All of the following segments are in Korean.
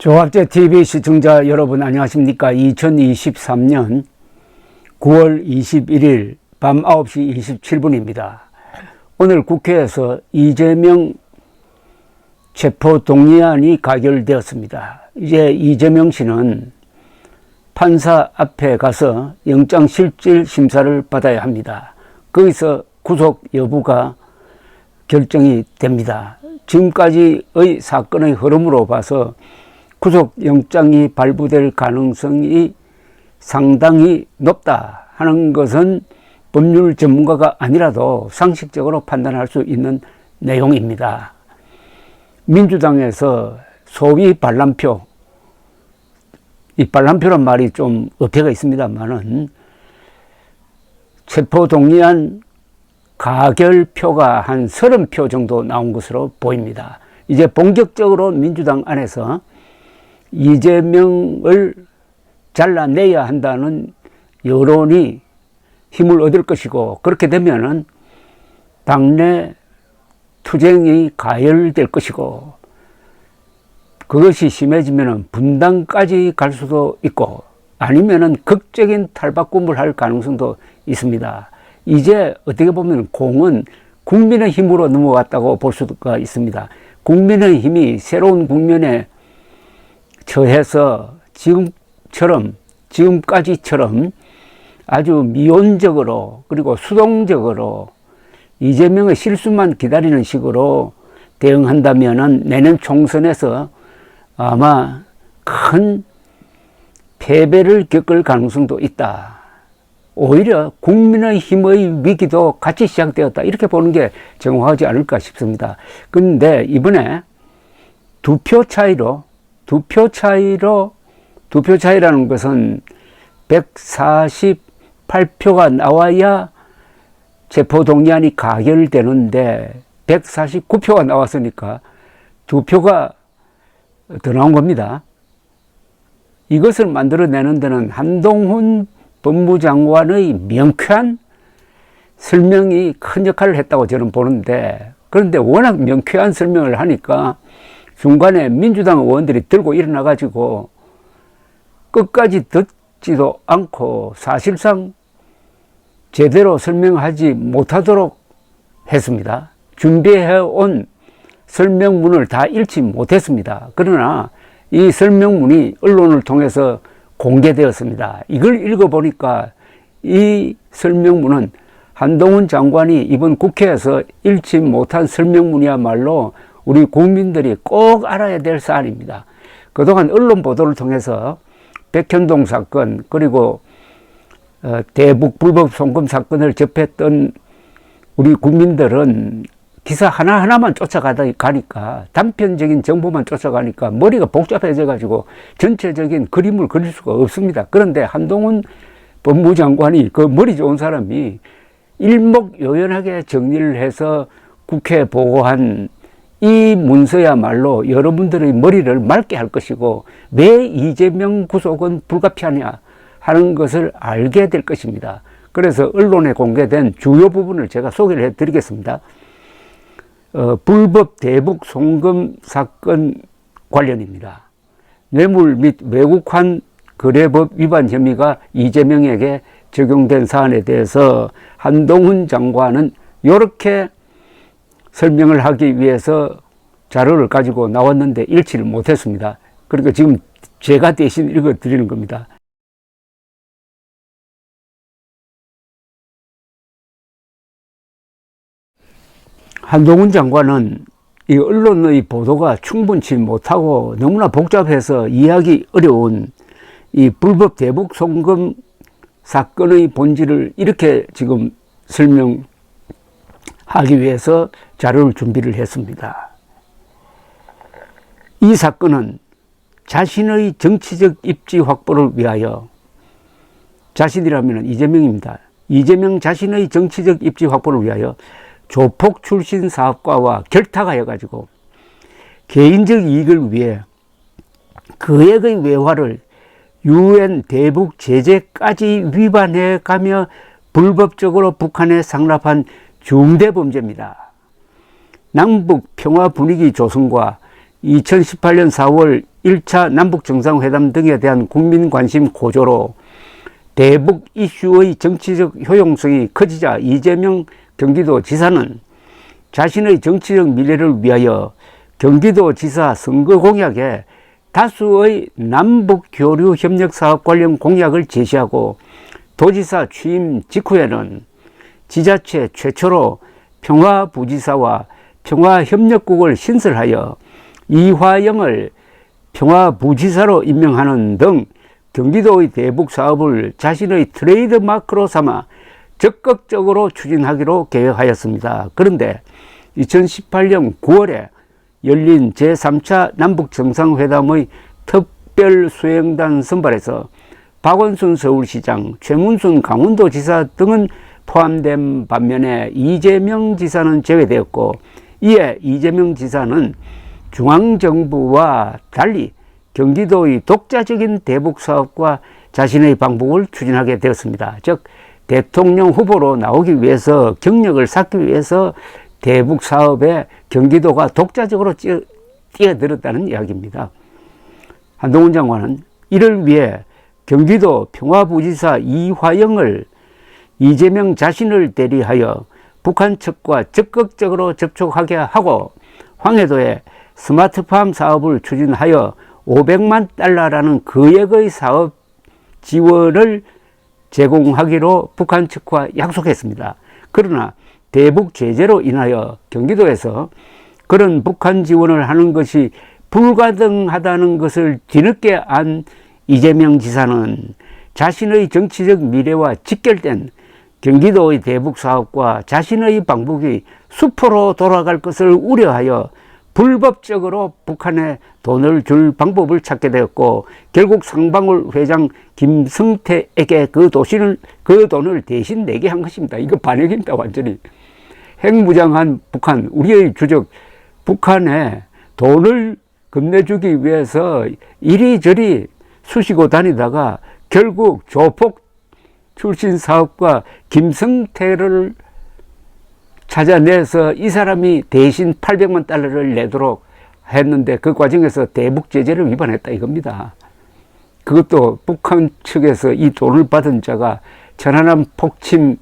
조합제TV 시청자 여러분 안녕하십니까. 2023년 9월 21일 밤 9시 27분입니다. 오늘 국회에서 이재명 체포동의안이 가결되었습니다. 이제 이재명 씨는 판사 앞에 가서 영장실질 심사를 받아야 합니다. 거기서 구속 여부가 결정이 됩니다. 지금까지의 사건의 흐름으로 봐서 구속영장이 발부될 가능성이 상당히 높다 하는 것은 법률 전문가가 아니라도 상식적으로 판단할 수 있는 내용입니다. 민주당에서 소위 반란표, 이 반란표란 말이 좀 어폐가 있습니다만은 체포동의안 가결표가 한 30표 정도 나온 것으로 보입니다. 이제 본격적으로 민주당 안에서 이재명을 잘라내야 한다는 여론이 힘을 얻을 것이고, 그렇게 되면은 당내 투쟁이 가열될 것이고, 그것이 심해지면은 분당까지 갈 수도 있고, 아니면은 극적인 탈바꿈을 할 가능성도 있습니다. 이제 어떻게 보면 공은 국민의힘으로 넘어갔다고 볼 수가 있습니다. 국민의힘이 새로운 국면에 처해서 지금까지처럼 아주 미온적으로 그리고 수동적으로 이재명의 실수만 기다리는 식으로 대응한다면은 내년 총선에서 아마 큰 패배를 겪을 가능성도 있다. 오히려 국민의힘의 위기도 같이 시작되었다. 이렇게 보는 게 정확하지 않을까 싶습니다. 그런데 이번에 두 표 차이라는 것은 148표가 나와야 체포동의안이 가결되는데 149표가 나왔으니까 두 표가 더 나온 겁니다. 이것을 만들어내는 데는 한동훈 법무장관의 명쾌한 설명이 큰 역할을 했다고 저는 보는데, 그런데 워낙 명쾌한 설명을 하니까 중간에 민주당 의원들이 들고 일어나 가지고 끝까지 듣지도 않고 사실상 제대로 설명하지 못하도록 했습니다. 준비해온 설명문을 다 읽지 못했습니다. 그러나 이 설명문이 언론을 통해서 공개되었습니다. 이걸 읽어보니까 이 설명문은 한동훈 장관이 이번 국회에서 읽지 못한 설명문이야말로 우리 국민들이 꼭 알아야 될 사안입니다. 그동안 언론 보도를 통해서 백현동 사건, 그리고 대북 불법 송금 사건을 접했던 우리 국민들은 기사 하나하나만 쫓아가니까, 단편적인 정보만 쫓아가니까 머리가 복잡해져 가지고 전체적인 그림을 그릴 수가 없습니다. 그런데 한동훈 법무장관이, 그 머리 좋은 사람이 일목요연하게 정리를 해서 국회에 보고한 이 문서야말로 여러분들의 머리를 맑게 할 것이고, 왜 이재명 구속은 불가피하냐 하는 것을 알게 될 것입니다. 그래서 언론에 공개된 주요 부분을 제가 소개를 해드리겠습니다. 불법 대북 송금 사건 관련입니다. 뇌물 및 외국환 거래법 위반 혐의가 이재명에게 적용된 사안에 대해서 한동훈 장관은 이렇게 설명을 하기 위해서 자료를 가지고 나왔는데 읽지를 못했습니다. 그러니까 지금 제가 대신 읽어 드리는 겁니다. 한동훈 장관은 이 언론의 보도가 충분치 못하고 너무나 복잡해서 이해하기 어려운 이 불법 대북 송금 사건의 본질을 이렇게 지금 설명하기 위해서 자료를 준비를 했습니다. 이 사건은 자신의 정치적 입지 확보를 위하여, 자신이라면 이재명입니다. 이재명 자신의 정치적 입지 확보를 위하여 조폭 출신 사업가와 결탁하여 가지고 개인적 이익을 위해 거액의 외화를 UN 대북 제재까지 위반해 가며 불법적으로 북한에 상납한 중대 범죄입니다. 남북 평화 분위기 조성과 2018년 4월 1차 남북정상회담 등에 대한 국민 관심 고조로 대북 이슈의 정치적 효용성이 커지자 이재명 경기도지사는 자신의 정치적 미래를 위하여 경기도지사 선거 공약에 다수의 남북교류 협력사업 관련 공약을 제시하고 도지사 취임 직후에는 지자체 최초로 평화부지사와 평화협력국을 신설하여 이화영을 평화부지사로 임명하는 등 경기도의 대북 사업을 자신의 트레이드 마크로 삼아 적극적으로 추진하기로 계획하였습니다. 그런데 2018년 9월에 열린 제3차 남북정상회담의 특별수행단 선발에서 박원순 서울시장, 최문순 강원도지사 등은 포함된 반면에 이재명 지사는 제외되었고, 이에 이재명 지사는 중앙정부와 달리 경기도의 독자적인 대북 사업과 자신의 방북을 추진하게 되었습니다. 즉 대통령 후보로 나오기 위해서, 경력을 쌓기 위해서 대북 사업에 경기도가 독자적으로 뛰어들었다는 이야기입니다. 한동훈 장관은 이를 위해 경기도 평화부지사 이화영을 이재명 자신을 대리하여 북한 측과 적극적으로 접촉하게 하고 황해도에 스마트팜 사업을 추진하여 500만 달러라는 거액의 사업 지원을 제공하기로 북한 측과 약속했습니다. 그러나 대북 제재로 인하여 경기도에서 그런 북한 지원을 하는 것이 불가능하다는 것을 뒤늦게 안 이재명 지사는 자신의 정치적 미래와 직결된 경기도의 대북 사업과 자신의 방북이 수포로 돌아갈 것을 우려하여 불법적으로 북한에 돈을 줄 방법을 찾게 되었고, 결국 상방울 회장 김성태에게 그 돈을 대신 내게 한 것입니다. 이거 반역입니다. 완전히. 핵무장한 북한, 우리의 주적 북한에 돈을 건네주기 위해서 이리저리 쑤시고 다니다가 결국 조폭 출신 사업가 김성태를 찾아내서 이 사람이 대신 800만 달러를 내도록 했는데 그 과정에서 대북 제재를 위반했다 이겁니다. 그것도 북한 측에서 이 돈을 받은 자가 천안함 폭침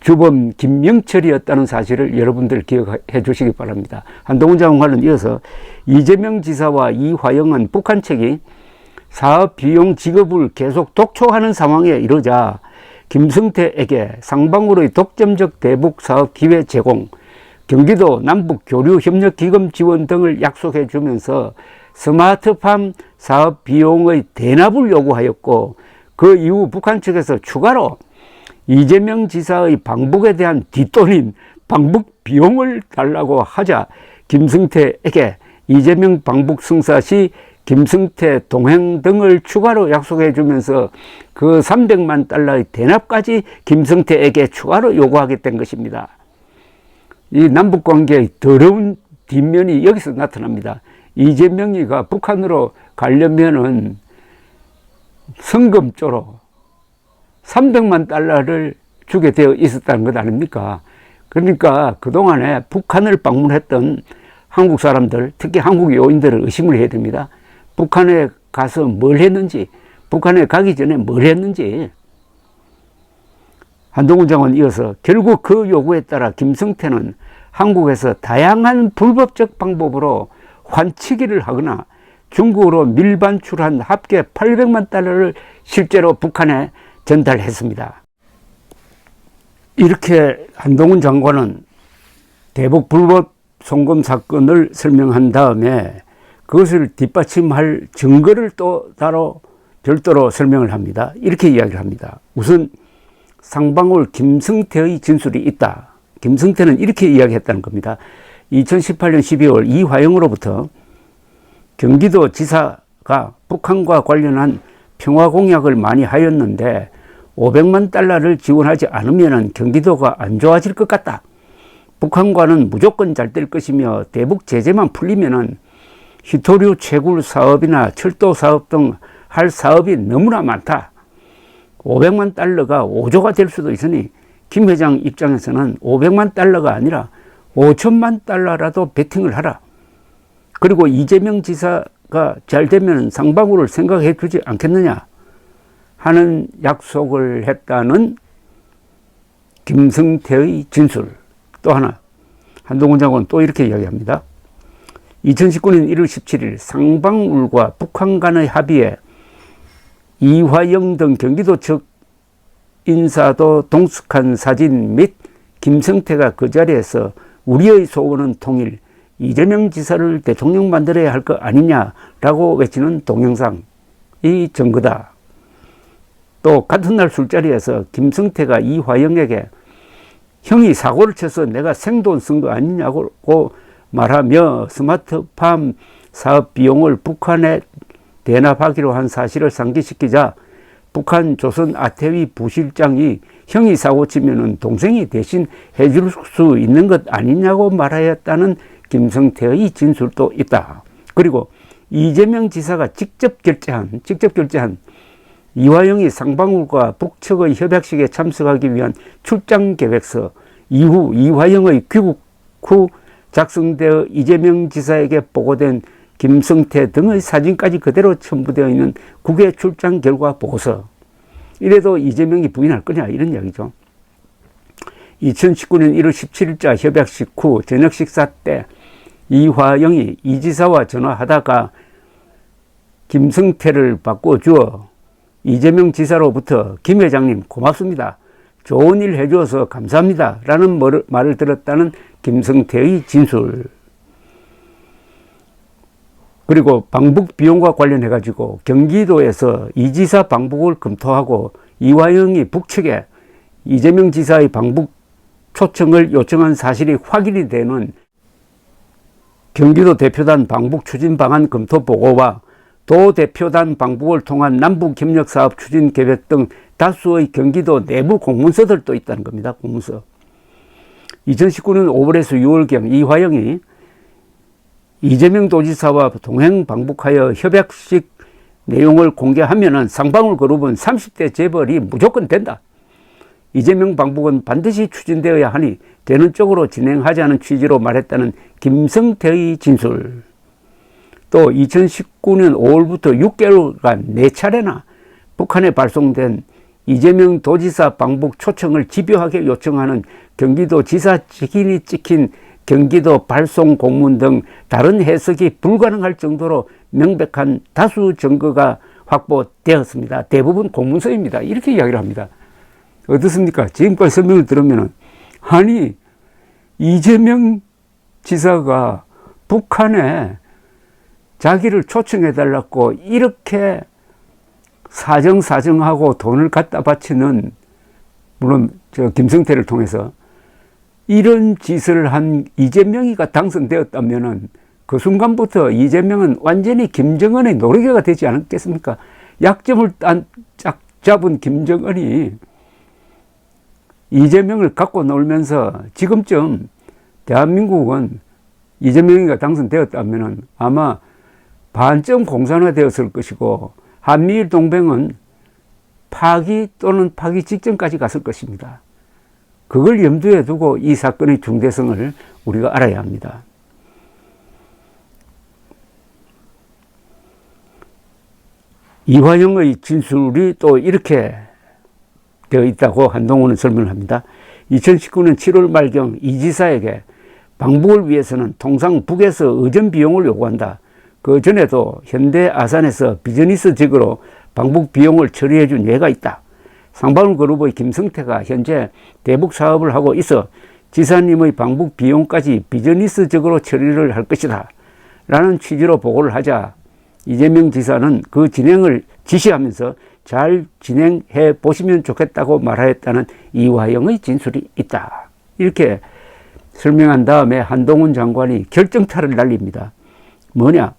주범 김명철이었다는 사실을 여러분들 기억해 주시기 바랍니다. 한동훈 장관은 이어서 이재명 지사와 이화영은 북한 측이 사업 비용 지급을 계속 독촉하는 상황에 이르자 김성태에게 상방으로의 독점적 대북 사업 기회 제공, 경기도 남북교류협력기금 지원 등을 약속해 주면서 스마트팜 사업 비용의 대납을 요구하였고, 그 이후 북한 측에서 추가로 이재명 지사의 방북에 대한 뒷돈인 방북 비용을 달라고 하자 김성태에게 이재명 방북 승사 시 김성태 동행 등을 추가로 약속해 주면서 그 300만 달러의 대납까지 김성태에게 추가로 요구하게 된 것입니다. 이 남북관계의 더러운 뒷면이 여기서 나타납니다. 이재명이가 북한으로 가려면은 성금조로 300만 달러를 주게 되어 있었다는 것 아닙니까? 그러니까 그동안에 북한을 방문했던 한국 사람들, 특히 한국 요인들을 의심을 해야 됩니다. 북한에 가서 뭘 했는지, 북한에 가기 전에 뭘 했는지. 한동훈 장관은 이어서 결국 그 요구에 따라 김성태는 한국에서 다양한 불법적 방법으로 환치기를 하거나 중국으로 밀반출한 합계 800만 달러를 실제로 북한에 전달했습니다. 이렇게 한동훈 장관은 대북 불법 송금 사건을 설명한 다음에 그것을 뒷받침할 증거를 또 따로 별도로 설명을 합니다. 이렇게 이야기를 합니다. 우선 상방울 김성태의 진술이 있다. 김성태는 이렇게 이야기했다는 겁니다. 2018년 12월 이화영으로부터 경기도 지사가 북한과 관련한 평화 공약을 많이 하였는데 500만 달러를 지원하지 않으면 경기도가 안 좋아질 것 같다. 북한과는 무조건 잘 될 것이며 대북 제재만 풀리면은 희토류 채굴 사업이나 철도 사업 등 할 사업이 너무나 많다. 500만 달러가 5조가 될 수도 있으니 김 회장 입장에서는 500만 달러가 아니라 5천만 달러라도 베팅을 하라. 그리고 이재명 지사가 잘 되면 상방울을 생각해 주지 않겠느냐 하는 약속을 했다는 김성태의 진술. 또 하나, 한동훈 장관은 또 이렇게 이야기합니다. 2019년 1월 17일 상방울과 북한 간의 합의에 이화영 등 경기도 측 인사도 동석한 사진 및 김성태가 그 자리에서 우리의 소원은 통일, 이재명 지사를 대통령 만들어야 할 거 아니냐라고 외치는 동영상이 증거다. 또 같은 날 술자리에서 김성태가 이화영에게 형이 사고를 쳐서 내가 생돈 쓴 거 아니냐고 말하며 스마트팜 사업 비용을 북한에 대납하기로 한 사실을 상기시키자 북한 조선 아태위 부실장이 형이 사고 치면은 동생이 대신 해줄 수 있는 것 아니냐고 말하였다는 김성태의 진술도 있다. 그리고 이재명 지사가 직접 결제한 이화영이 상방울과 북측의 협약식에 참석하기 위한 출장 계획서, 이후 이화영의 귀국 후 작성되어 이재명 지사에게 보고된 김성태 등의 사진까지 그대로 첨부되어 있는 국외 출장 결과 보고서. 이래도 이재명이 부인할 거냐 이런 이야기죠. 2019년 1월 17일자 협약식 후 저녁 식사 때 이화영이 이 지사와 전화하다가 김성태를 바꿔주어 이재명 지사로부터 김 회장님 고맙습니다. 좋은 일 해주어서 감사합니다. 라는 말을 들었다는 김성태의 진술. 그리고 방북 비용과 관련해 가지고 경기도에서 이 지사 방북을 검토하고 이화영이 북측에 이재명 지사의 방북 초청을 요청한 사실이 확인이 되는 경기도 대표단 방북 추진 방안 검토 보고와 도 대표단 방북을 통한 남북 협력 사업 추진 계획 등 다수의 경기도 내부 공문서들도 있다는 겁니다. 공문서. 2019년 5월에서 6월경 이화영이 이재명 도지사와 동행 방북하여 협약식 내용을 공개하면은 상방울 그룹은 30대 재벌이 무조건 된다. 이재명 방북은 반드시 추진되어야 하니 되는 쪽으로 진행하자는 취지로 말했다는 김성태의 진술. 또 2019년 5월부터 6개월간 4차례나 북한에 발송된 이재명 도지사 방북 초청을 집요하게 요청하는 경기도 지사 직인이 찍힌 경기도 발송 공문 등 다른 해석이 불가능할 정도로 명백한 다수 증거가 확보되었습니다. 대부분 공문서입니다. 이렇게 이야기를 합니다. 어떻습니까? 지금까지 설명을 들으면 아니 이재명 지사가 북한에 자기를 초청해달라고 이렇게 사정하고 돈을 갖다 바치는, 물론 저 김성태를 통해서 이런 짓을 한 이재명이가 당선되었다면은 그 순간부터 이재명은 완전히 김정은의 노리개가 되지 않았겠습니까? 약점을 딱 잡은 김정은이 이재명을 갖고 놀면서 지금쯤 대한민국은 이재명이가 당선되었다면은 아마 반쯤 공산화되었을 것이고 한미일 동맹은 파기 또는 파기 직전까지 갔을 것입니다. 그걸 염두에 두고 이 사건의 중대성을 우리가 알아야 합니다. 이화영의 진술이 또 이렇게 되어 있다고 한동훈은 설명을 합니다. 2019년 7월 말경 이 지사에게 방북을 위해서는 통상 북에서 의전 비용을 요구한다. 그 전에도 현대 아산에서 비즈니스직으로 방북 비용을 처리해 준 예가 있다. 상방울 그룹의 김성태가 현재 대북 사업을 하고 있어 지사님의 방북 비용까지 비즈니스적으로 처리를 할 것이다. 라는 취지로 보고를 하자 이재명 지사는 그 진행을 지시하면서 잘 진행해 보시면 좋겠다고 말하였다는 이화영의 진술이 있다. 이렇게 설명한 다음에 한동훈 장관이 결정타를 날립니다. 뭐냐?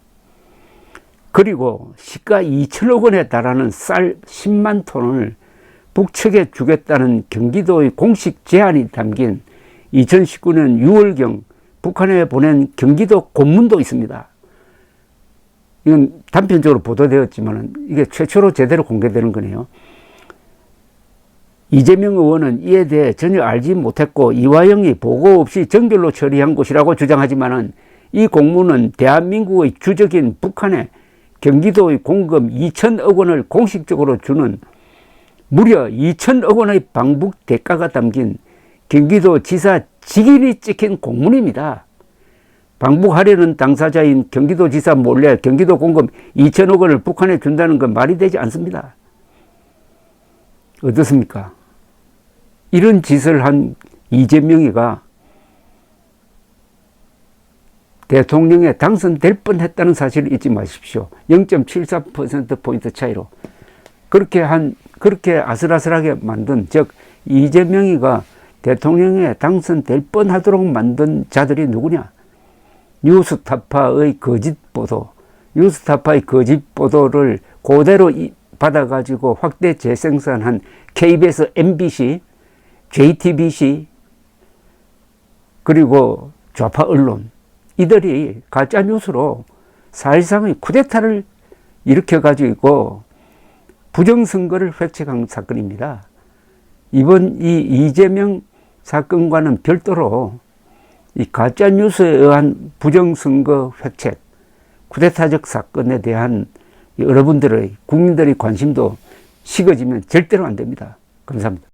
그리고 시가 2천억 원에 달하는 쌀 10만 톤을 북측에 주겠다는 경기도의 공식 제안이 담긴 2019년 6월경 북한에 보낸 경기도 공문도 있습니다. 이건 단편적으로 보도되었지만 이게 최초로 제대로 공개되는 거네요. 이재명 의원은 이에 대해 전혀 알지 못했고 이화영이 보고 없이 정결로 처리한 것이라고 주장하지만 이 공문은 대한민국의 주적인 북한에 경기도의 공금 2천억 원을 공식적으로 주는 무려 2천억 원의 방북 대가가 담긴 경기도 지사 직인이 찍힌 공문입니다. 방북하려는 당사자인 경기도지사 몰래 경기도 공금 2천억 원을 북한에 준다는 건 말이 되지 않습니다. 어떻습니까? 이런 짓을 한 이재명이가 대통령에 당선될 뻔했다는 사실을 잊지 마십시오. 0.74%포인트 차이로. 그렇게 아슬아슬하게 만든, 즉, 이재명이가 대통령에 당선될 뻔하도록 만든 자들이 누구냐? 뉴스타파의 거짓 보도, 뉴스타파의 거짓 보도를 그대로 받아가지고 확대 재생산한 KBS, MBC, JTBC, 그리고 좌파 언론, 이들이 가짜뉴스로 사실상의 쿠데타를 일으켜가지고 부정선거를 획책한 사건입니다. 이번 이 이재명 사건과는 별도로 이 가짜뉴스에 의한 부정선거 획책, 쿠데타적 사건에 대한 여러분들의 국민들의 관심도 식어지면 절대로 안 됩니다. 감사합니다.